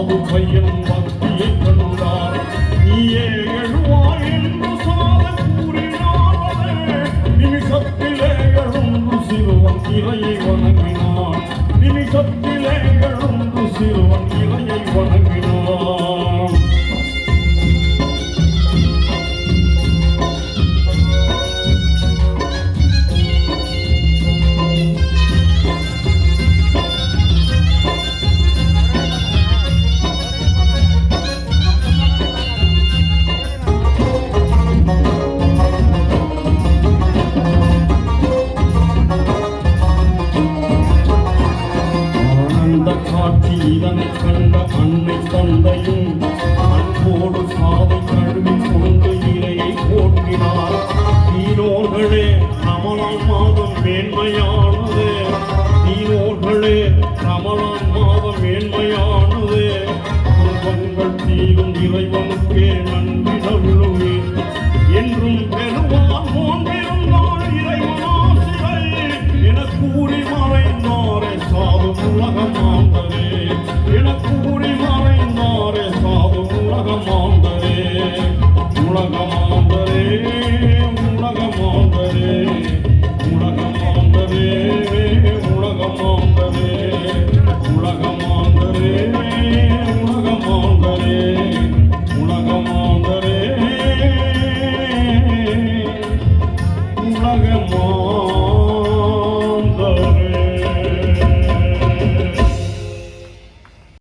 சாது பையன் பக்தியை கண்டார். நீயே எழுவாய் என்று சாத கூறினார். நிமிஷத்திலே எழுந்து சிறுவன் இறையை வணங்கினான். நிமிஷத்திலே எழுந்து சிறுவன் இறையை வணங்கினான். காட்சி இதனை கண்ட அன்னை தந்தையும் அன்போடு சாதை கழுவி கொண்டு இலையை போற்றினார். தீனோர்களே ரமலான் மாதம் மேன்மையானது. தீனோர்களே ரமலான் மாதம் மேன்மையானது. துன்பங்கள் தீரும் இறைவனுக்கே நன்றி நல்லுவே என்றும் பெறுவார் போன்றிருந்தால் இறைவனாசிரை என கூறி மறைந்தாரே சாது உலகமாந்தரே. என கூறி மறைந்தாரே சாது உலகமாந்தரே. உலகமாந்தரே உலகமாந்தரே உலகமாந்தரே உலகமாந்தரே உலகமாந்தரே உலகமாந்தரே உலகமாந்தரே